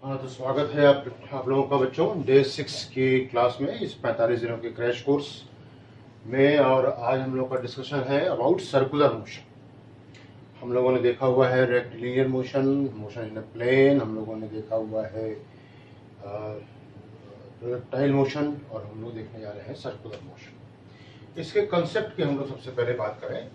हाँ, तो स्वागत है आप लोगों का बच्चों डे 6 की क्लास में इस 45 दिनों के क्रैश कोर्स में। और आज हम लोग का डिस्कशन है अबाउट सर्कुलर मोशन। हम लोगों ने देखा हुआ है rectilinear motion, motion in a plane, हम लोगों ने देखा हुआ है प्रोजेक्टाइल मोशन, और हम लोग देखने जा रहे हैं सर्कुलर मोशन। इसके कंसेप्ट की हम लोग सबसे पहले बात करें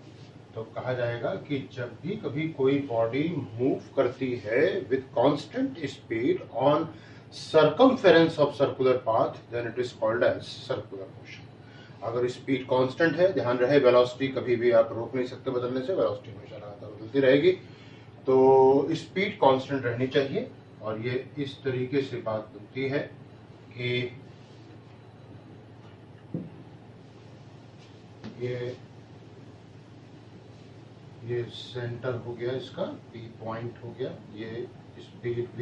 तो कहा जाएगा कि जब भी कभी कोई बॉडी मूव करती है with constant speed on circumference of circular path then it is called as circular motion. अगर स्पीड कांस्टेंट है, ध्यान रहे वेलोसिटी कभी भी आप रोक नहीं सकते बदलने से, वेलोसिटी हमेशा लगातार बदलती रहेगी, तो स्पीड कांस्टेंट रहनी चाहिए। और ये इस तरीके से बात बनती है कि ये सेंटर हो गया, इसका पी पॉइंट हो गया, ये स्पीड v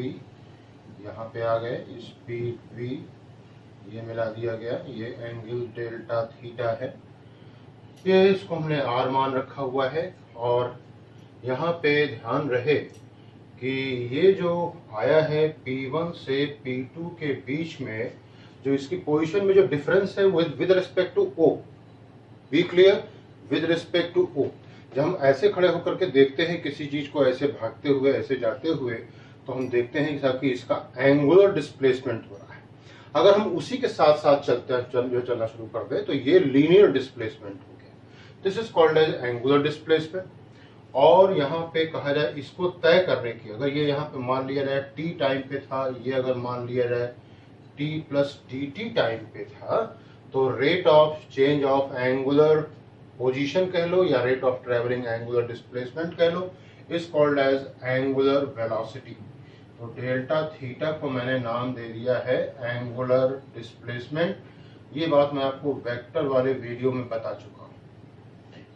यहाँ पे आ गए, स्पीड v ये मिला दिया गया, ये एंगल डेल्टा थीटा है, ये इसको हमने r मान रखा हुआ है। और यहाँ पे ध्यान रहे कि ये जो आया है P1 से P2 के बीच में जो इसकी पोजीशन में जो डिफरेंस है with respect to O, be clear, with respect to O। जब हम ऐसे खड़े होकर के देखते हैं किसी चीज को, ऐसे भागते हुए ऐसे जाते हुए, तो हम देखते हैं कि इसका एंगुलर डिस्प्लेसमेंट हो रहा है। अगर हम उसी के साथ साथ चलना शुरू कर दें तो ये लीनियर डिस्प्लेसमेंट हो गया। This is called as angular displacement. और यहाँ पे कहा जाए इसको तय करने की, अगर ये यहाँ पे मान लिया जाए t टाइम पे था, ये अगर मान लिया जाए t प्लस dt टाइम पे था, तो rate of change of angular position कह लो या rate of travelling angular displacement कह लो, is called as angular velocity. तो डेल्टा थीटा को मैंने नाम दे दिया है एंगुलर डिस्प्लेसमेंट। ये बात मैं आपको वेक्टर वाले वीडियो में बता चुका हूँ।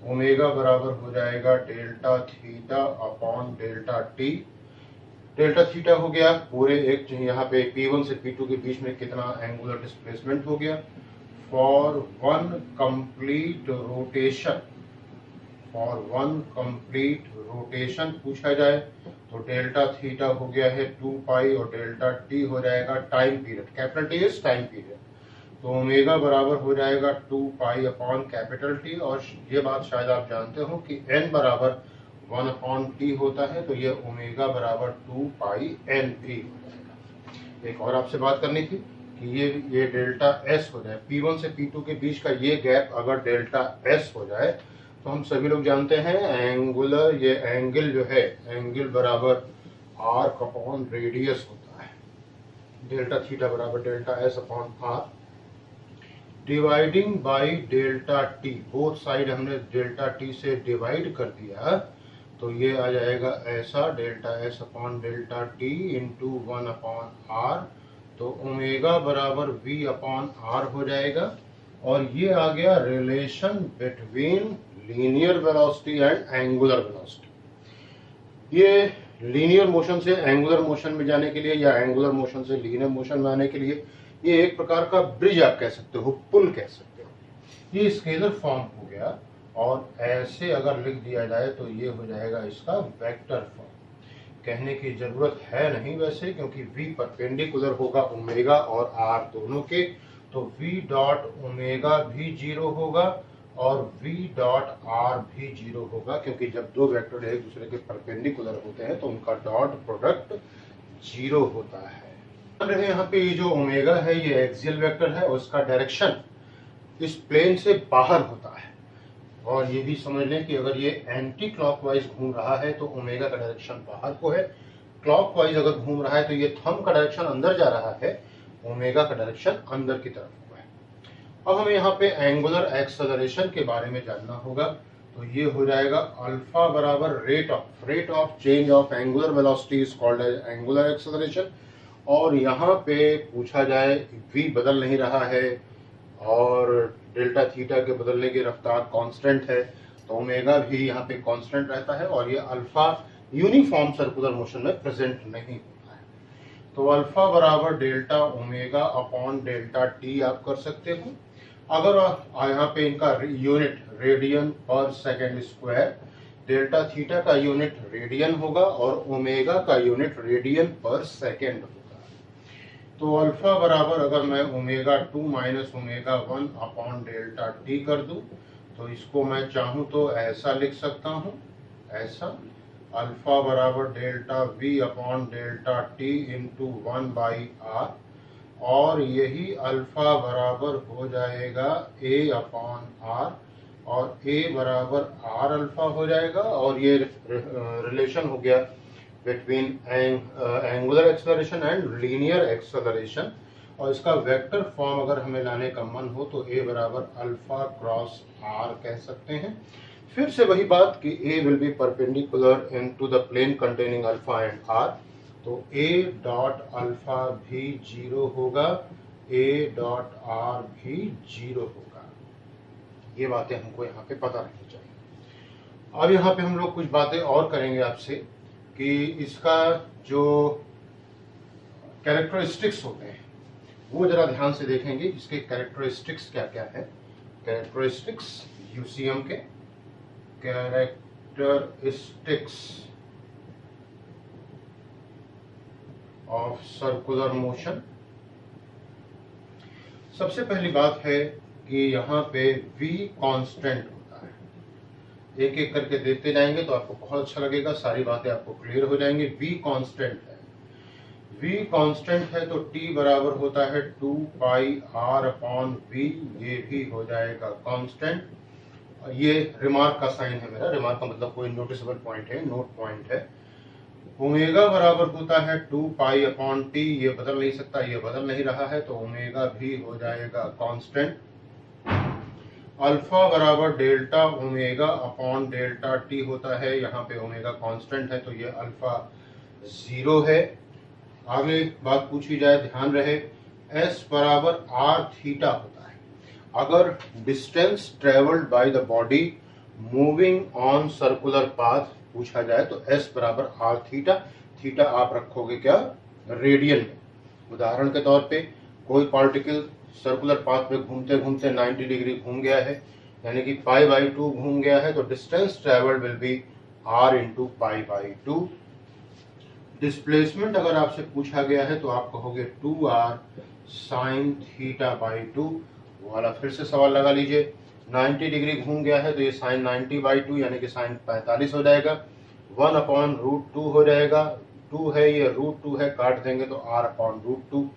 ओमेगा बराबर हो जाएगा delta theta upon delta T. Delta theta हो गया पूरे एक, यहाँ पे P1 से P2 के बीच में कितना एंगुलर डिस्प्लेसमेंट हो गया फॉर वन कंप्लीट रोटेशन पूछा जाए तो डेल्टा थीटा हो गया है 2 पाई और डेल्टा टी हो जाएगा time period, capital T is time period. तो ओमेगा बराबर हो जाएगा 2 पाई अपॉन कैपिटल टी। और ये बात शायद आप जानते हो कि n बराबर 1 अपॉन टी होता है, तो ये ओमेगा बराबर 2 पाई एन भी हो जाएगा। एक और आपसे बात करनी थी कि ये डेल्टा एस हो जाए, P1 से P2 के बीच का ये गैप अगर डेल्टा एस हो जाए तो हम सभी लोग जानते हैं एंगुलर, ये एंगल जो है एंगल बराबर आर्क अपॉन रेडियस होता है। डेल्टा थीटा बराबर delta S upon R dividing by delta T, both side हमने डेल्टा टी से डिवाइड कर दिया, तो ये आ जाएगा ऐसा delta S upon delta T into 1 upon R. तो ओमेगा बराबर v अपॉन आर हो जाएगा। और ये आ गया relation between linear velocity and angular velocity. ये लीनियर मोशन से एंगुलर मोशन में जाने के लिए या एंगुलर मोशन से लीनियर मोशन में आने के लिए ये एक प्रकार का ब्रिज आप कह सकते हो, पुल कह सकते हो। ये स्केलर फॉर्म हो गया। और ऐसे अगर लिख दिया जाए तो ये हो जाएगा इसका वेक्टर फॉर्म। कहने की जरूरत है नहीं वैसे, क्योंकि v परपेंडिकुलर होगा ओमेगा और r दोनों के, तो v डॉट ओमेगा भी 0 होगा और v डॉट r भी 0 होगा, क्योंकि जब दो वेक्टर एक दूसरे के परपेंडिकुलर होते हैं तो उनका डॉट प्रोडक्ट 0 होता है। यहाँ पे ये जो ओमेगा है ये एक्सियल वेक्टर है और उसका डायरेक्शन इस प्लेन से बाहर होता है। और ये भी समझ लें कि अगर ये एंटी क्लॉकवाइज घूम रहा है तो ओमेगा का डायरेक्शन बाहर को है, क्लॉकवाइज अगर घूम रहा है तो ये थंब का डायरेक्शन अंदर जा रहा है, ओमेगा का डायरेक्शन अंदर की तरफ हुआ है। अब हमें यहाँ पे एंगुलर एक्सेलरेशन के बारे में जानना होगा। तो ये हो जाएगा अल्फा बराबर rate of change of angular velocity is called as angular acceleration. और यहाँ पे पूछा जाए v बदल नहीं रहा है और डेल्टा थीटा के बदलने की रफ्तार कांस्टेंट है, तो ओमेगा भी यहाँ पे कांस्टेंट रहता है और ये अल्फा यूनिफॉर्म सर्कुलर मोशन में प्रेजेंट नहीं होता है। तो अल्फा बराबर delta omega upon delta T आप कर सकते हो। अगर यहाँ पे इनका यूनिट रेडियन पर सेकेंड स्क्वायर, डेल्टा थीटा का यूनिट रेडियन होगा और ओमेगा का यूनिट रेडियन पर सेकेंड होगा। तो अल्फा बराबर अगर मैं omega 2 minus omega 1 upon delta T कर दूं, तो इसको मैं चाहूं तो ऐसा लिख सकता हूं, ऐसा अल्फा बराबर delta we upon delta T into 1/r, और यही अल्फा बराबर हो जाएगा a अपॉन आर, और a बराबर r अल्फा हो जाएगा, और ये रिलेशन हो गया between angular acceleration and linear acceleration. और इसका वेक्टर फॉर्म अगर हमें लाने का मन हो तो a बराबर अल्फा क्रॉस r कह सकते हैं। फिर से वही बात कि a will be perpendicular into the plane containing alpha and r, तो a डॉट अल्फा भी 0 होगा, a डॉट r भी 0 होगा। ये बातें हमको यहाँ पे पता रहनी चाहिए। अब यहाँ पे हम लोग कुछ बातें और करेंगे आपसे कि इसका जो कैरेक्टरिस्टिक्स होते हैं वो जरा ध्यान से देखेंगे, इसके कैरेक्टरिस्टिक्स क्या क्या है। कैरेक्टरिस्टिक्स यूसीएम के कैरेक्टरिस्टिक्स ऑफ सर्कुलर मोशन। सबसे पहली बात है कि यहाँ पे v कांस्टेंट होता है। एक एक करके देखते जाएंगे तो आपको बहुत अच्छा लगेगा, सारी बातें आपको क्लियर हो जाएंगी। v कांस्टेंट है, v कांस्टेंट है तो t बराबर होता है 2 पाई r अपॉन v, ये भी हो जाएगा कांस्टेंट। ये रिमार्क का साइन है मेरा, रिमार्क का मतलब कोई नोटिसेबल पॉइंट है, नोट पॉइंट है। ओमेगा बराबर होता है 2 पाई अपॉन टी, ये बदल नहीं सकता, ये बदल नहीं रहा है, तो ओमेगा भी हो जाएगा कांस्टेंट। अल्फा बराबर delta omega upon delta T होता है, यहाँ पे ओमेगा कांस्टेंट है तो ये अल्फा 0 है। आगे बात पूछी जाए, ध्यान रहे, एस बराबर आर थीटा होता है। अगर distance travelled by the body moving on circular path पूछा जाए तो एस बराबर आर थीटा, थीटा आप रखोगे क्या, रेडियन में। उदाहरण के तौर पे कोई पार्टिकल सर्कुलर पाथ में घूमते घूमते 90 डिग्री घूम गया है, यानी कि π/2 घूम गया है, तो distance travelled will be r into π/2। Displacement अगर आपसे पूछा गया है तो आप कहोगे 2r साइन थीटा बाई 2। वाला फिर से सवाल लगा लीजिए, 90 डिग्री घूम गया है तो ये साइन 90/2 यानी कि साइन 45 हो जाएगा, 1/√2 हो जाएगा, 2 है ये √2 है, काट देंगे तो r/√2,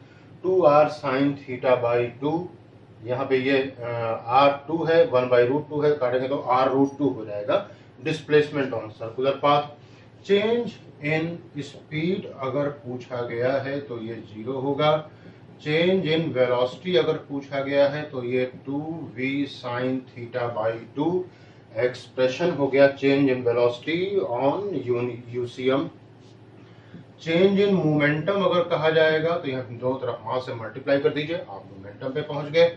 2r sine theta by 2। यहाँ पे ये r2 है, 1/√2 है, काटेंगे तो r√2 हो जाएगा। Displacement on circular path. Change in speed अगर पूछा गया है तो ये 0 होगा। चेंज इन वेलोसिटी अगर पूछा गया है तो ये 2v sine theta by 2। Expression हो गया change in velocity on UCM. Change in momentum अगर कहा जाएगा तो यहाँ दोनों तरफ मास से मल्टीप्लाई कर दीजिए, आप मोमेंटम पे पहुंच गए,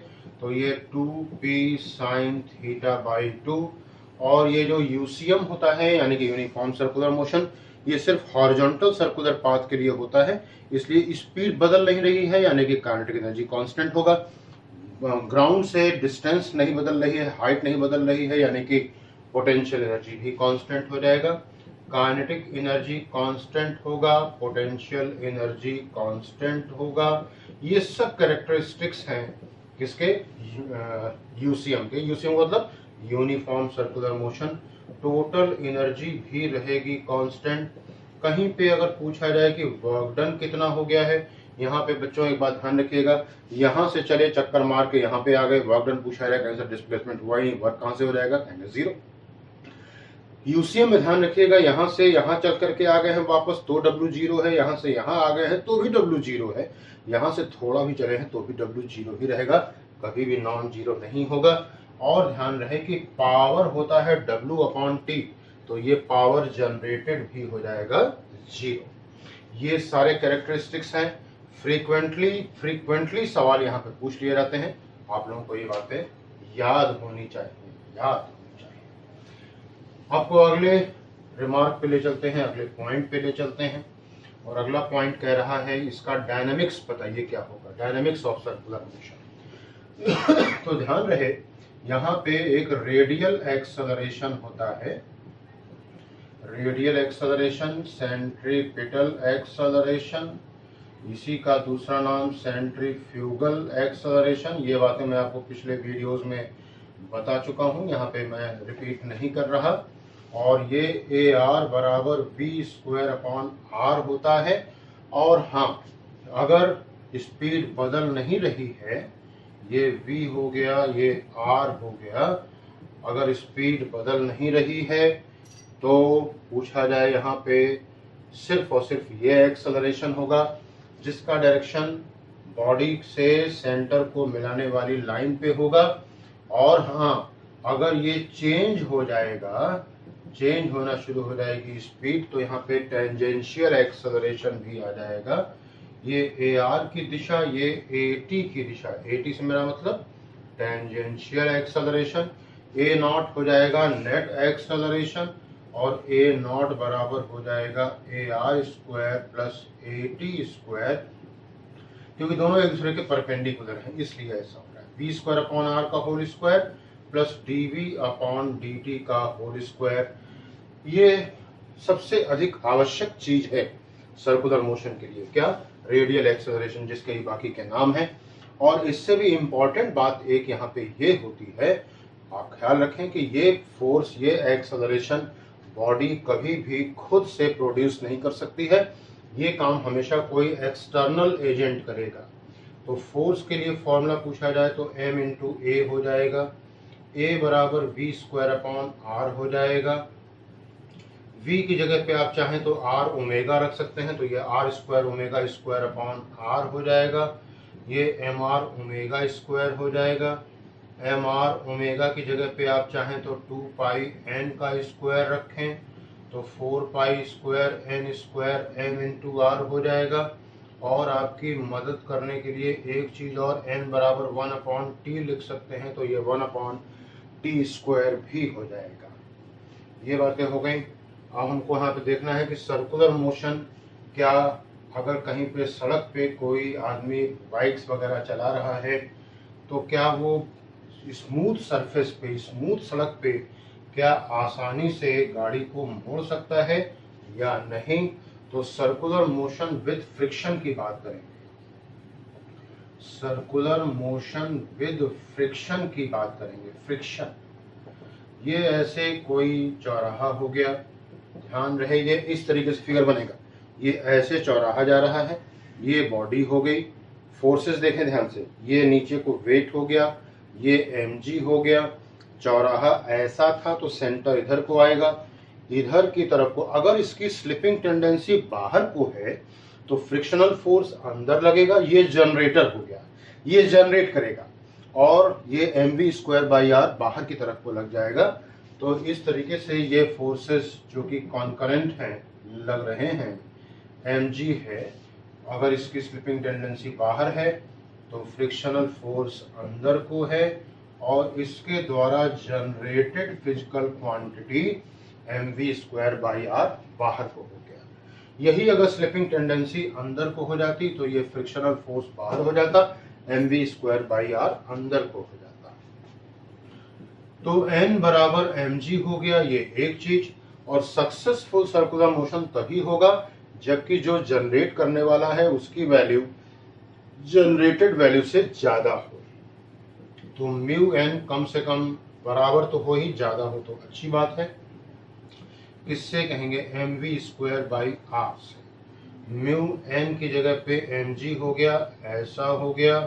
तो ये 2p साइन थीटा बाई 2। और ये जो यूसीएम होता है यानी कि यूनिफॉर्म सर्कुलर मोशन, ये सिर्फ हॉरिजॉन्टल सर्कुलर पाथ के लिए होता है, इसलिए स्पीड बदल नहीं रही है, यानी कि काइनेटिक एनर्जी कांस्टेंट होगा। ग्राउंड से डिस्टेंस नहीं बदल रही है, हाइट नहीं बदल रही है, यानी कि पोटेंशियल एनर्जी भी कांस्टेंट हो जाएगा। काइनेटिक एनर्जी कांस्टेंट होगा, पोटेंशियल एनर्जी कांस्टेंट होगा। ये सब कैरेक्टरिस्टिक्स हैं किसके, यूसीएम के। यूसीएम मतलब uniform circular motion. Total energy भी रहेगी कांस्टेंट। कहीं पे अगर पूछा जाए कि वर्क डन कितना हो गया है, यहाँ पे बच्चों एक बात ध्यान रखिएगा, यहाँ से चले चक्कर मार के यहाँ पे आ गए, वर्क डन पूछा जाएगा, कहीं से डिस्प्लेसमेंट हुआ ही नहीं, वर्क कहाँ से हो जाएगा, कहेंगे 0। यूसीएम में ध्यान रखिएगा, यहाँ से यहाँ चल करके आ गए हैं वापस तो W 0 है, यहाँ से यहाँ आ गए हैं तो भी W 0 है, यहाँ से थोड़ा भी चले हैं तो भी W 0 ही रहेगा, कभी भी नॉन जीरो नहीं होगा। और ध्यान रहे कि पावर होता है W/T, तो ये पावर जनरेटेड भी हो जाएगा 0। ये सारे कैरेक्टरिस्टिक्स हैं। फ्रीक्वेंटली सवाल यहाँ पे पूछ लिए जाते हैं, आप लोगों को ये बातें याद होनी चाहिए, याद होनी चाहिए। आपको अगले रिमार्क पे ले चलते हैं, अगले पॉइंट पे ले चलते हैं। और अगला पॉइंट कह रहा है इसका डायनामिक्स बताइए क्या होगा, डायनामिक्स ऑफ सर्कुलर मोशन। तो ध्यान रहे, यहाँ पे एक रेडियल एक्सेलरेशन होता है, रेडियल एक्सेलरेशन, सेंट्रीपिटल एक्सेलरेशन, इसी का दूसरा नाम सेंट्रीफ्यूगल एक्सेलरेशन। ये बातें मैं आपको पिछले वीडियोस में बता चुका हूँ, यहाँ पे मैं रिपीट नहीं कर रहा। और ये ए आर बराबर वी स्क्वायर अपॉन आर होता है। और हाँ, अगर स्पीड बदल नहीं रही है, ये v हो गया, ये r हो गया, अगर स्पीड बदल नहीं रही है तो पूछा जाए यहाँ पे सिर्फ और सिर्फ ये एक्सेलरेशन होगा जिसका डायरेक्शन बॉडी से सेंटर को मिलाने वाली लाइन पे होगा। और हाँ, अगर ये चेंज हो जाएगा, चेंज होना शुरू हो जाएगी स्पीड, तो यहाँ पे टेंजेंशियल एक्सेलरेशन भी आ जाएगा। ये ए आर की दिशा, ये ए टी की दिशा। ए टी से मेरा मतलब टेंजेंशियल एक्सेलरेशन। ए नॉट हो जाएगा नेट एक्सेलरेशन और ए नॉट बराबर हो जाएगा A R square plus A T square, क्योंकि दोनों एक दूसरे के परपेंडिकुलर हैं इसलिए ऐसा हो रहा है। वी स्क्वायर अपॉन आर का whole square plus D V upon D T का होल स्क्वायर। ये सबसे अधिक आवश्यक चीज है सर्कुलर मोशन के लिए। क्या? रेडियल एक्सेलरेशन, जिसके ही बाकी के नाम हैं। और इससे भी इम्पोर्टेंट बात एक यहाँ पे ये होती है, आप ख्याल रखें कि ये फोर्स, ये एक्सेलरेशन बॉडी कभी भी खुद से प्रोड्यूस नहीं कर सकती है। ये काम हमेशा कोई एक्सटर्नल एजेंट करेगा। तो फोर्स के लिए फॉर्मूला पूछा जाए तो m इंटू ए हो जाएगा। a बराबर वी स्क्वायर अपॉन आर हो जाएगा। v की जगह पे आप चाहें तो r ओमेगा रख सकते हैं, तो ये r square omega square upon r हो जाएगा। ये mr ओमेगा स्क्वायर हो जाएगा। mr ओमेगा की जगह पे आप चाहें तो 2 पाई n का स्क्वायर रखें, तो 4 pi square n square m into R हो जाएगा। और आपकी मदद करने के लिए एक चीज़ और, n बराबर 1 अपॉन टी लिख सकते हैं, तो ये 1 अपॉन टी स्क्वायर भी हो जाएगा। ये बातें हो गई। अब हमको यहाँ पे देखना है कि सर्कुलर मोशन, क्या अगर कहीं पे सड़क पे कोई आदमी बाइक्स वगैरह चला रहा है तो क्या वो स्मूथ सरफेस पे, स्मूथ सड़क पे क्या आसानी से गाड़ी को मोड़ सकता है या नहीं। तो सर्कुलर मोशन विद फ्रिक्शन की बात करेंगे। सर्कुलर मोशन विद फ्रिक्शन की बात करेंगे। फ्रिक्शन, ये ऐसे कोई चौराहा हो गया, ध्यान रहे ये इस तरीके से फिगर बनेगा। ये ऐसे चौराहा जा रहा है, ये बॉडी हो गई। फोर्सेस देखें ध्यान से, ये नीचे को वेट हो गया, ये mg हो गया। चौराहा ऐसा था तो सेंटर इधर को आएगा, इधर की तरफ को। अगर इसकी स्लिपिंग टेंडेंसी बाहर को है तो फ्रिक्शनल फोर्स अंदर लगेगा, ये जनरेटर हो गया, ये जनरेट करेगा। और ये mv स्क्वायर बाई आर बाहर की तरफ को लग जाएगा। तो इस तरीके से ये फोर्सेस जो कि कॉन्करेंट हैं, लग रहे हैं, mg है। अगर इसकी स्लिपिंग टेंडेंसी बाहर है तो फ्रिक्शनल फोर्स अंदर को है और इसके द्वारा generated physical quantity mv square by R बाहर को हो गया। यही अगर स्लिपिंग टेंडेंसी अंदर को हो जाती तो ये फ्रिक्शनल फोर्स बाहर हो जाता, mv स्क्वायर बाई आर अंदर को हो जाता। तो n बराबर mg हो गया, ये एक चीज। और सक्सेसफुल सर्कुलर मोशन तभी होगा जबकि जो जनरेट करने वाला है उसकी वैल्यू जनरेटेड वैल्यू से ज्यादा हो। तो म्यू n कम से कम बराबर तो हो ही, ज्यादा हो तो अच्छी बात है। किससे कहेंगे? mv स्क्वायर बाई आर से। म्यू n की जगह पे mg हो गया, ऐसा हो गया।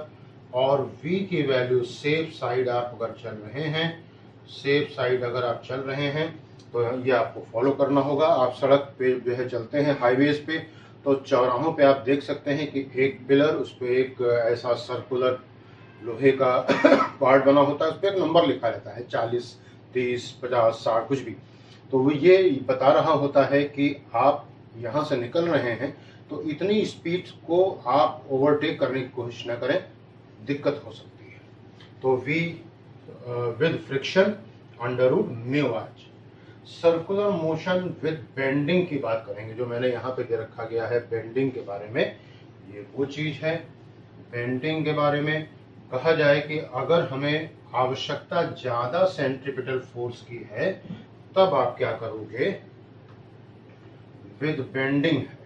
और v की वैल्यू सेफ साइड आप अगर चल रहे हैं, सेफ साइड अगर आप चल रहे हैं तो ये आपको फॉलो करना होगा। आप सड़क पे जो है चलते हैं हाईवेज पे, तो चौराहों पे आप देख सकते हैं कि एक पिलर, उस पर एक ऐसा सर्कुलर लोहे का पार्ट बना होता है, उस पर एक नंबर लिखा रहता है, 40, 30, 50, 60 कुछ भी। तो वो ये बता रहा होता है कि आप यहाँ से निकल रहे हैं तो इतनी स्पीड को आप ओवरटेक करने की कोशिश न करें, दिक्कत हो सकती है। तो v with friction under root mu आज। सर्कुलर मोशन विद बेंडिंग की बात करेंगे, जो मैंने यहाँ पे दे रखा गया है बेंडिंग के बारे में। ये वो चीज है, बेंडिंग के बारे में कहा जाए कि अगर हमें आवश्यकता ज्यादा सेंट्रीपिटल फोर्स की है तब आप क्या करोगे? विद बेंडिंग है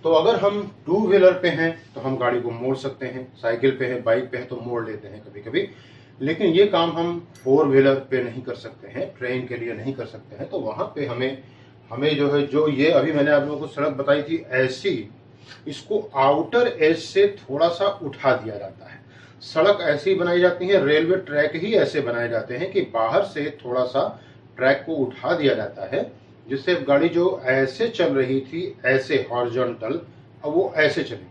तो अगर हम टू व्हीलर पे हैं तो हम गाड़ी को मोड़ सकते हैं, साइकिल पे है, बाइक पे है तो मोड़ लेते हैं कभी कभी, लेकिन ये काम हम फोर व्हीलर पे नहीं कर सकते हैं, ट्रेन के लिए नहीं कर सकते हैं। तो वहां पे हमें जो है, जो ये अभी मैंने आप लोगों को सड़क बताई थी ऐसी, इसको आउटर एज से थोड़ा सा उठा दिया जाता है। सड़क ऐसी बनाई जाती है, रेलवे ट्रैक ही ऐसे बनाए जाते हैं कि बाहर से थोड़ा सा ट्रैक को उठा दिया जाता है, जिससे गाड़ी जो ऐसे चल रही थी ऐसे हॉरिजॉन्टल, अब वो ऐसे चलेगी।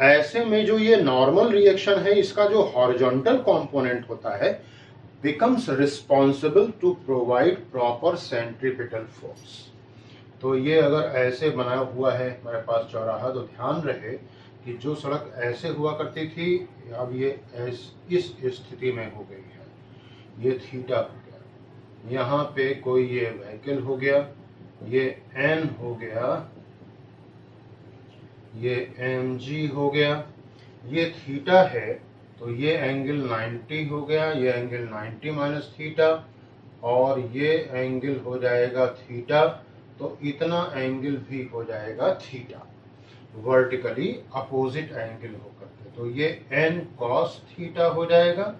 ऐसे में जो ये नॉर्मल रिएक्शन है, इसका जो हॉरिजॉन्टल कंपोनेंट होता है becomes responsible to provide proper centripetal force। तो ये अगर ऐसे बना हुआ है हमारे पास चौराहा, तो ध्यान रहे कि जो सड़क ऐसे हुआ करती थी अब ये इस स्थिति में हो गई है, ये थीटा हो गया। यहाँ पे कोई ये व्हीकल हो गया, ये एन हो गया, ये mg हो गया, ये थीटा है तो ये एंगल 90 हो गया, ये एंगल 90 माइनस थीटा, और ये एंगल हो जाएगा थीटा, तो इतना एंगल भी हो जाएगा थीटा, वर्टिकली अपोजिट एंगल होकर के। तो ये n cos थीटा हो जाएगा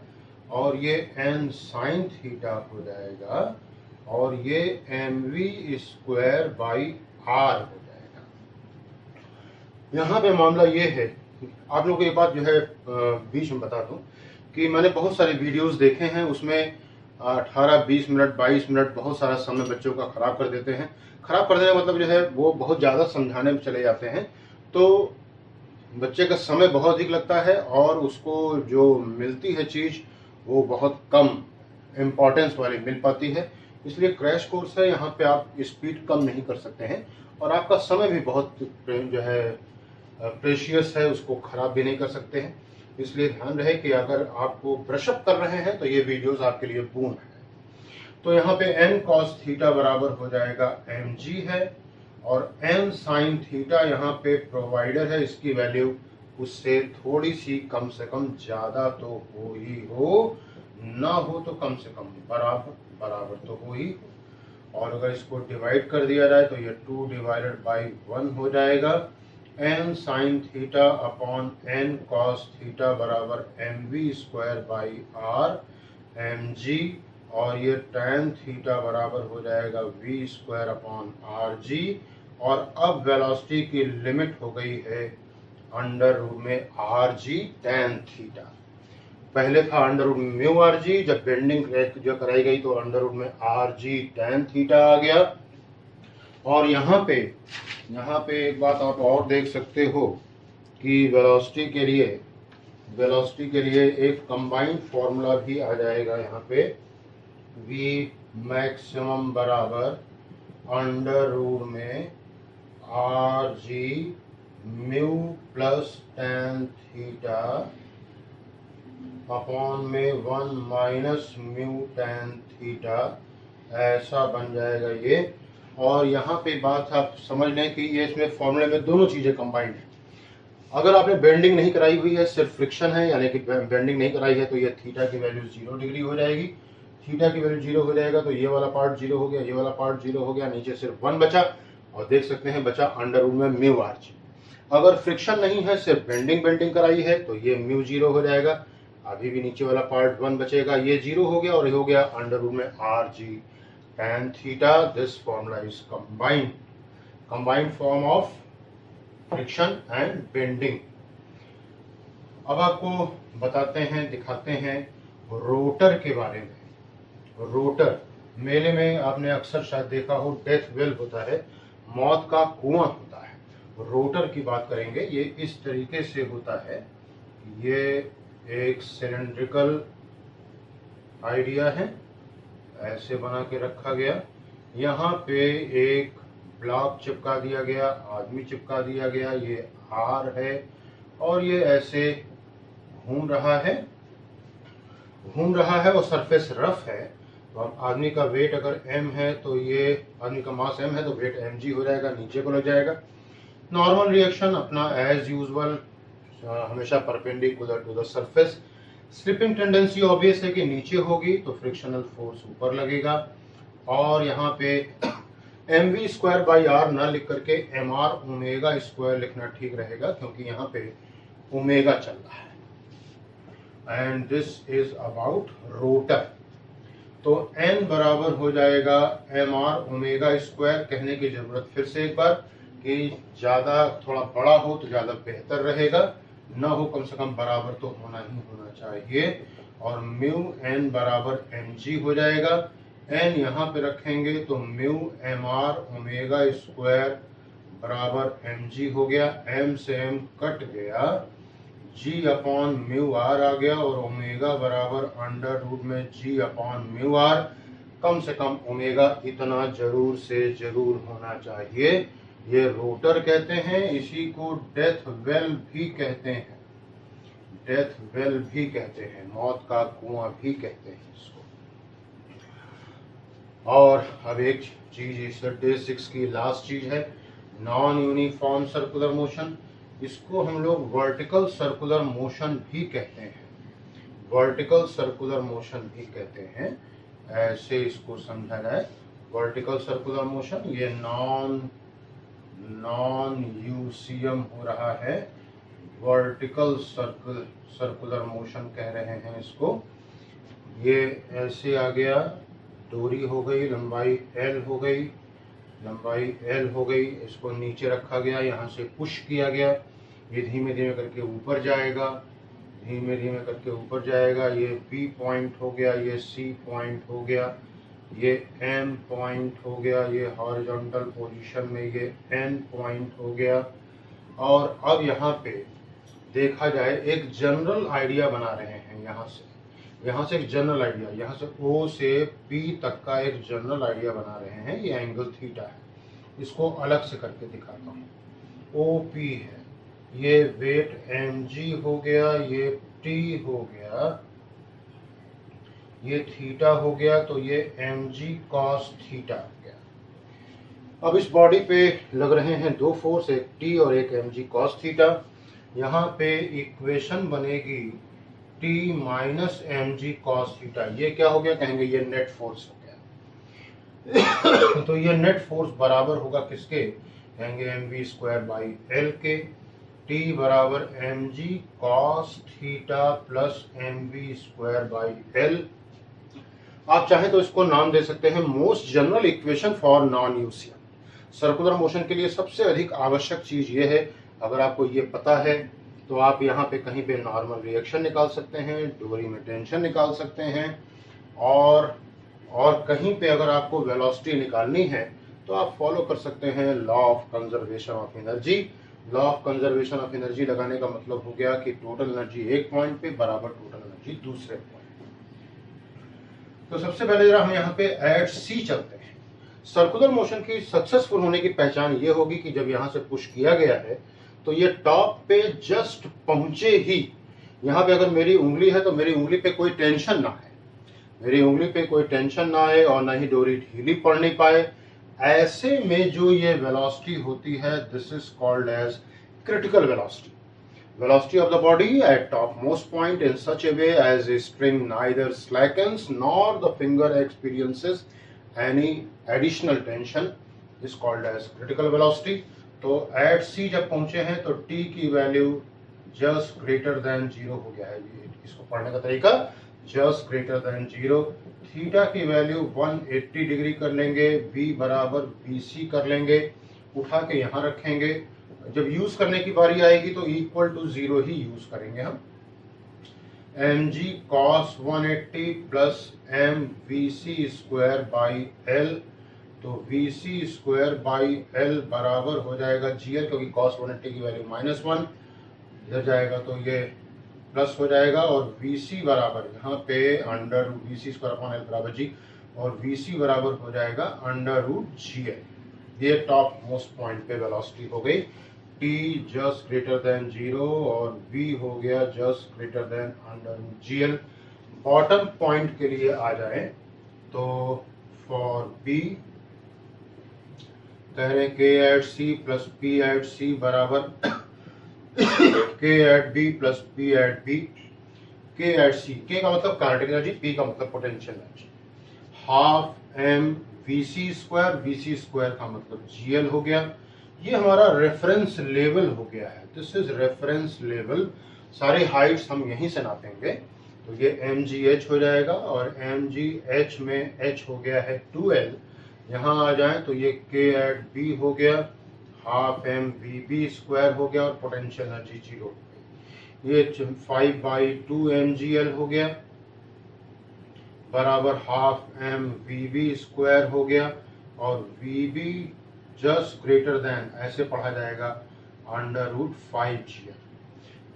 और ये n sin थीटा हो जाएगा, और ये mv स्क्वायर बाई r हो जाएगा। यहाँ पे मामला ये है, आप लोगों को एक बात जो है बीच में बता दूं कि मैंने बहुत सारे वीडियोस देखे हैं, उसमें 18-20 मिनट 22 मिनट बहुत सारा समय बच्चों का खराब कर देते हैं। खराब कर देने का मतलब जो है वो बहुत ज़्यादा समझाने में चले जाते हैं, तो बच्चे का समय बहुत अधिक लगता है और उसको जो मिलती है चीज़ वो बहुत कम इम्पोर्टेंस वाली मिल पाती है। इसलिए क्रैश कोर्स है, यहाँ पे आप स्पीड कम नहीं कर सकते हैं और आपका समय भी बहुत जो है प्रेशियस है, उसको खराब भी नहीं कर सकते हैं। इसलिए ध्यान रहे कि अगर आपको ब्रशअप कर रहे हैं तो ये वीडियोस आपके लिए पूर्ण है। तो यहाँ पे n cos थीटा बराबर हो जाएगा mg है, और n sin थीटा यहाँ पे प्रोवाइडर है, इसकी वैल्यू उससे थोड़ी सी कम से कम ज़्यादा तो हो ही हो, ना हो तो कम से कम बराबर तो हो ही। और अगर इसको डिवाइड कर दिया जाए तो ये 2 डिवाइडेड बाई 1 हो जाएगा। n sin theta upon n cos theta बराबर mv square by r mg, और ये tan थीटा बराबर हो जाएगा v स्क्वायर अपॉन rg। और अब वेलोसिटी की लिमिट हो गई है अंडर रूट में rg tan थीटा। पहले था अंडर रूट में म्यू rg, जब बेंडिंग जो कराई गई तो अंडर रूट में rg tan थीटा आ गया। और यहाँ पे एक बात आप और देख सकते हो कि वेलोसिटी के लिए एक कंबाइंड फॉर्मूला भी आ जाएगा यहाँ पे, v मैक्सिमम बराबर अंडर रूट में rg mu plus tan theta upon में 1 माइनस म्यू tan थीटा, ऐसा बन जाएगा ये। और यहाँ पे बात आप समझ लें कि ये इसमें फॉर्मूले में दोनों चीज़ें कंबाइंड है। अगर आपने बेंडिंग नहीं कराई हुई है, सिर्फ फ्रिक्शन है, यानी कि बेंडिंग नहीं कराई है, तो ये थीटा की वैल्यू 0 डिग्री हो जाएगी। थीटा की वैल्यू 0 हो जाएगा तो ये वाला पार्ट 0 हो गया, ये वाला पार्ट 0 हो गया, नीचे सिर्फ 1 बचा, और देख सकते हैं बचा अंडर रूट में म्यू rg। अगर फ्रिक्शन नहीं है, सिर्फ बेंडिंग कराई है, तो ये म्यू 0 हो जाएगा, अभी भी नीचे वाला पार्ट 1 बचेगा, ये 0 हो गया, और ये हो गया अंडर रूट में rg tan theta। This formula is combined form of friction and bending। अब आपको बताते हैं, दिखाते हैं रोटर के बारे में। रोटर मेले में आपने अक्सर शायद देखा हो, डेथ वेल होता है, मौत का कुआं होता है। रोटर की बात करेंगे, ये इस तरीके से होता है, ये एक सिलेंड्रिकल आइडिया है, ऐसे बना के रखा गया, यहाँ पे एक ब्लॉक चिपका दिया गया, आदमी चिपका दिया गया, ये आर है, और ये ऐसे घूम रहा है और सरफेस रफ है। तो अब आदमी का वेट अगर m है तो ये आदमी का मास m है तो वेट mg हो जाएगा, नीचे को लग जाएगा। नॉर्मल रिएक्शन अपना एज यूजुअल, हमेशा perpendicular to the surface. Slipping tendency obvious है कि नीचे होगी तो फ्रिक्शनल फोर्स ऊपर लगेगा। और यहाँ पे M V square by R न लिख करके एम आर ओमेगा स्क्वायर लिखना ठीक रहेगा, क्योंकि यहाँ पे ओमेगा चल रहा है। And this is about rotor. तो n बराबर हो जाएगा एम आर ओमेगा स्क्वायर। कहने की जरूरत फिर से एक बार कि ज्यादा थोड़ा बड़ा हो तो ज्यादा बेहतर रहेगा, न हो कम से कम बराबर तो होना ही होना चाहिए। और म्यू n बराबर mg हो जाएगा। n यहाँ पे रखेंगे तो mu M R omega square बराबर mg हो गया। m से m कट गया, g अपॉन म्यू आर आ गया, और ओमेगा बराबर अंडर रूट में g अपॉन म्यू आर। कम से कम ओमेगा इतना जरूर से जरूर होना चाहिए। ये रोटर कहते हैं, इसी को डेथ वेल भी कहते हैं, डेथ वेल भी कहते हैं, मौत का कुआं भी कहते हैं इसको। और अब एक चीज इस डे 6 की लास्ट चीज है, नॉन यूनिफॉर्म सर्कुलर मोशन। इसको हम लोग वर्टिकल सर्कुलर मोशन भी कहते हैं, वर्टिकल सर्कुलर मोशन भी कहते हैं, ऐसे इसको समझा जाए। वर्टिकल सर्कुलर मोशन ये नॉन यूसीएम हो रहा है, वर्टिकल सर्कुलर मोशन कह रहे हैं इसको। ये ऐसे आ गया, डोरी हो गई, लंबाई एल हो गई, लंबाई एल हो गई, इसको नीचे रखा गया, यहाँ से पुश किया गया, ये धीमे धीमे करके ऊपर जाएगा, धीमे धीमे करके ऊपर जाएगा। ये बी पॉइंट हो गया, ये सी पॉइंट हो गया, ये एम पॉइंट हो गया, ये हॉरिजॉन्टल पोजीशन में ये एन पॉइंट हो गया। और अब यहाँ पे देखा जाए एक जनरल आइडिया बना रहे हैं, यहाँ से एक जनरल आइडिया, यहाँ से ओ से पी तक का एक जनरल आइडिया बना रहे हैं। ये एंगल थीटा है, इसको अलग से करके दिखाता हूँ। ओ पी है, ये वेट एम जी हो गया, ये टी हो गया, ये थीटा हो गया, तो ये एम जी कॉस थीटा हो गया। अब इस बॉडी पे लग रहे हैं दो फोर्स, एक टी और एक एम जी कॉस थीटा। यहाँ पे इक्वेशन बनेगी T minus M G cos theta. ये क्या हो गया, कहेंगे ये नेट फोर्स हो गया। तो ये नेट फोर्स बराबर होगा किसके, कहेंगे M V square by L के। टी बराबर M G cos theta plus M V square by L. आप चाहें तो इसको नाम दे सकते हैं most general equation for non UCM. Circular motion के लिए सबसे अधिक आवश्यक चीज ये है, अगर आपको ये पता है तो आप यहाँ पे कहीं पे नॉर्मल रिएक्शन निकाल सकते हैं, डोरी में टेंशन निकाल सकते हैं, और कहीं पे अगर आपको वेलोसिटी निकालनी है तो आप फॉलो कर सकते हैं law of conservation of energy. Law of conservation of energy लगाने का मतलब हो गया कि टोटल एनर्जी एक पॉइंट पे बराबर टोटल एनर्जी दूसरे पॉइंट। तो सबसे पहले जरा हम यहाँ पे एट सी चलते हैं। सर्कुलर मोशन की सक्सेसफुल होने की पहचान ये होगी कि जब यहाँ से पुश किया गया है तो ये टॉप पे जस्ट पहुंचे ही, यहाँ पे अगर मेरी उंगली है तो मेरी उंगली पे कोई टेंशन ना है, मेरी उंगली पे कोई टेंशन ना आए और ना ही डोरी ढीली पड़ नहीं पाए। ऐसे में जो ये वेलोसिटी होती है, this is called as critical velocity. Velocity of the body at topmost point in such a way as a string neither slackens nor the finger experiences any additional tension is called as critical velocity। तो at C जब पहुंचे हैं तो T की value just greater than 0 हो गया है। इसको पढ़ने का तरीका just greater than 0। थीटा की वैल्यू 180 डिग्री कर लेंगे, B बराबर BC कर लेंगे, उठा के यहाँ रखेंगे। जब यूज करने की बारी आएगी तो इक्वल टू 0 ही यूज करेंगे हम। M G cos 180 plus M V C square by L. तो V C square by L बराबर हो जाएगा जी एल, क्योंकि कॉस 180 की वैल्यू -1 इधर जाएगा तो ये प्लस हो जाएगा, और वी सी बराबर यहाँ पे under root V C square upon L बराबर जी, और वी सी बराबर हो जाएगा अंडर रूट जी एल। ये टॉप मोस्ट पॉइंट पे वेलोसिटी हो गई। T जस्ट ग्रेटर देन 0 और V हो गया just greater than under root GL। Bottom point के लिए आ जाए तो फॉर B कह रहे हैं K at C plus P at C बराबर K at B plus P at B। K at C, K का मतलब काइनेटिक एनर्जी, P का मतलब potential energy. Half M VC square का मतलब GL हो गया। ये हमारा रेफरेंस लेवल हो गया है, दिस इज रेफरेंस लेवल। सारी हाइट्स हम यहीं से नापेंगे, तो ये MGH हो जाएगा और MGH में H हो गया है 2L। यहाँ आ जाए तो ये K एट B हो गया, हाफ MVB स्क्वायर हो गया और पोटेंशियल एनर्जी 0 हो गई। ये 5/2 MGL हो गया बराबर हाफ MVB स्क्वायर हो गया और VB जस्ट ग्रेटर देन ऐसे पढ़ा जाएगा √5GL।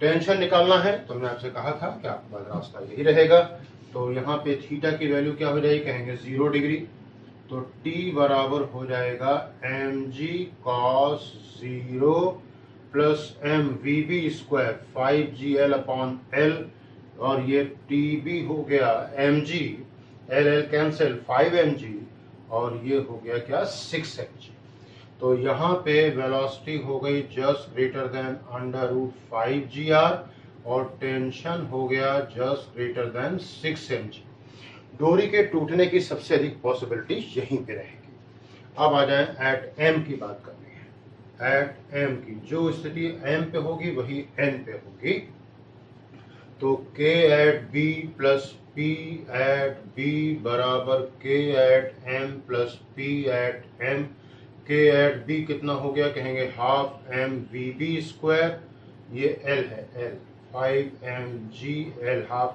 टेंशन निकालना है तो मैं आपसे कहा था कि आपके पास रास्ता यही रहेगा। तो यहाँ पे थीटा की वैल्यू क्या हो जाएगी, कहेंगे 0 डिग्री, तो T बराबर हो जाएगा mg cos 0 plus MVB square 5GL/L और ये TB हो गया mg, LL कैंसिल 5mg और ये हो गया क्या 6mg। तो यहाँ पे वेलोसिटी हो गई जस्ट ग्रेटर देन √5GR और टेंशन हो गया जस्ट ग्रेटर देन 6mg। डोरी के टूटने की सबसे अधिक पॉसिबिलिटी यहीं पे रहेगी। अब आ जाए एट M की बात करनी है। एट M की जो स्थिति M पे होगी वही N पे होगी। तो K at B plus P at B बराबर K at M plus P at M। K at B कितना हो गया, कहेंगे हाफ MVB स्क्वायर, ये L है L, 5mgL हाफ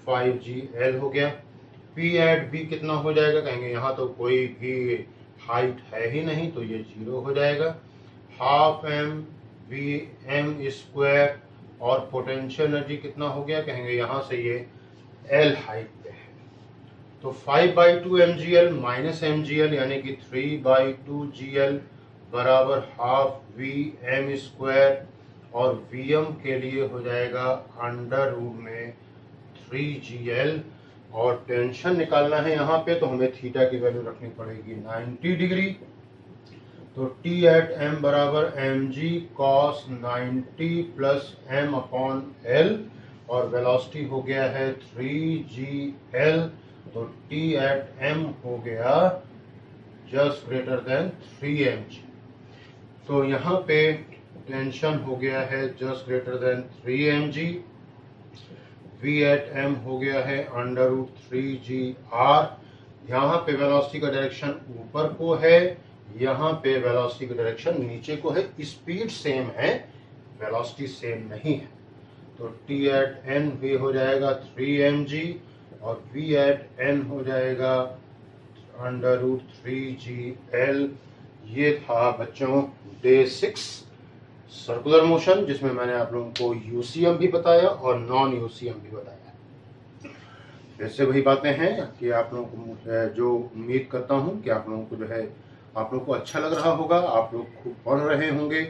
5GL हो गया। P एट B कितना हो जाएगा, कहेंगे यहाँ तो कोई भी हाइट है ही नहीं तो ये 0 हो जाएगा, हाफ MVM स्क्वायर और पोटेंशियल एनर्जी कितना हो गया, कहेंगे यहाँ से ये L हाइट पे है। तो 5/2 MGL माइनस MGL यानी कि 3/2 GL बराबर हाफ VM स्क्वायर और VM के लिए हो जाएगा √3GL। और टेंशन निकालना है यहाँ पे तो हमें थीटा की वैल्यू रखनी पड़ेगी 90 डिग्री। तो T एट M बराबर mg cos 90 प्लस M/L और वेलोसिटी हो गया है 3GL। तो T एट M हो गया जस्ट ग्रेटर देन 3mg। तो यहाँ पे टेंशन हो गया है just greater than 3mg। V at M हो गया है √3GR। यहाँ पे वेलोसिटी का डायरेक्शन ऊपर को है, यहाँ पे वेलोसिटी का डायरेक्शन नीचे को है। स्पीड सेम है, वेलोसिटी सेम नहीं है। तो T एट N भी हो जाएगा 3mg और V एट N हो जाएगा √3GL। ये था बच्चों डे 6 सर्कुलर मोशन, जिसमें मैंने आप लोगों को यूसीएम भी बताया और नॉन यूसीएम भी बताया। वैसे वही बातें हैं कि आप लोगों को जो उम्मीद करता हूं कि आप लोगों को जो है आप लोगों को अच्छा लग रहा होगा। आप लोग खूब पढ़ रहे होंगे,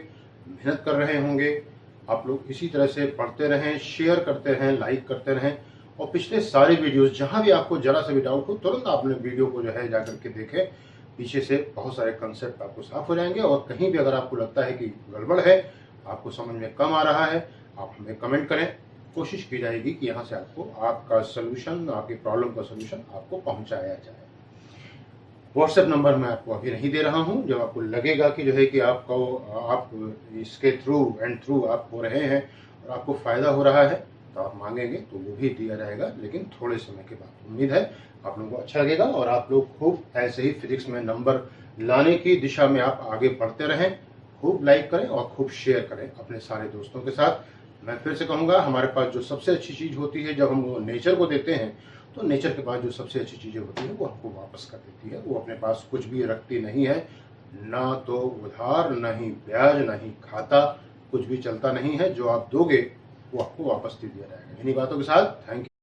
मेहनत कर रहे होंगे। आप लोग इसी तरह से पढ़ते रहें, शेयर करते रहें, लाइक करते रहें और पिछले सारी वीडियोस जहां भी आपको जरा सा भी डाउट हो तुरंत आपने वीडियो को जो है जाकर के देखें। पीछे से बहुत सारे कंसेप्ट आपको साफ हो जाएंगे और कहीं भी अगर आपको लगता है कि गड़बड़ है, आपको समझ में कम आ रहा है, आप हमें कमेंट करें। कोशिश की जाएगी कि यहाँ से आपको आपका सोल्यूशन, आपकी प्रॉब्लम का सोल्यूशन आपको पहुँचाया जाए। व्हाट्सएप नंबर मैं आपको अभी नहीं दे रहा हूँ। जब आपको लगेगा कि जो है कि आप इसके थ्रू आप हो रहे हैं और आपको फ़ायदा हो रहा है तो आप मांगेंगे तो वो भी दिया जाएगा, लेकिन थोड़े समय के बाद। उम्मीद है आप लोगों को अच्छा लगेगा और आप लोग खूब ऐसे ही फिजिक्स में नंबर लाने की दिशा में आप आगे बढ़ते रहें। खूब लाइक करें और खूब शेयर करें अपने सारे दोस्तों के साथ। मैं फिर से कहूँगा, हमारे पास जो सबसे अच्छी चीज़ होती है जब हम वो नेचर को देते हैं, तो नेचर के पास जो सबसे अच्छी चीज़ें होती हैं वो हमको वापस कर देती है। वो अपने पास कुछ भी रखती नहीं है, ना तो उधार, ना ही ब्याज, ना ही खाता, कुछ भी चलता नहीं है। जो आप दोगे वो आपको वापस दे दिया जाएगा। इन्हीं बातों के साथ थैंक यू।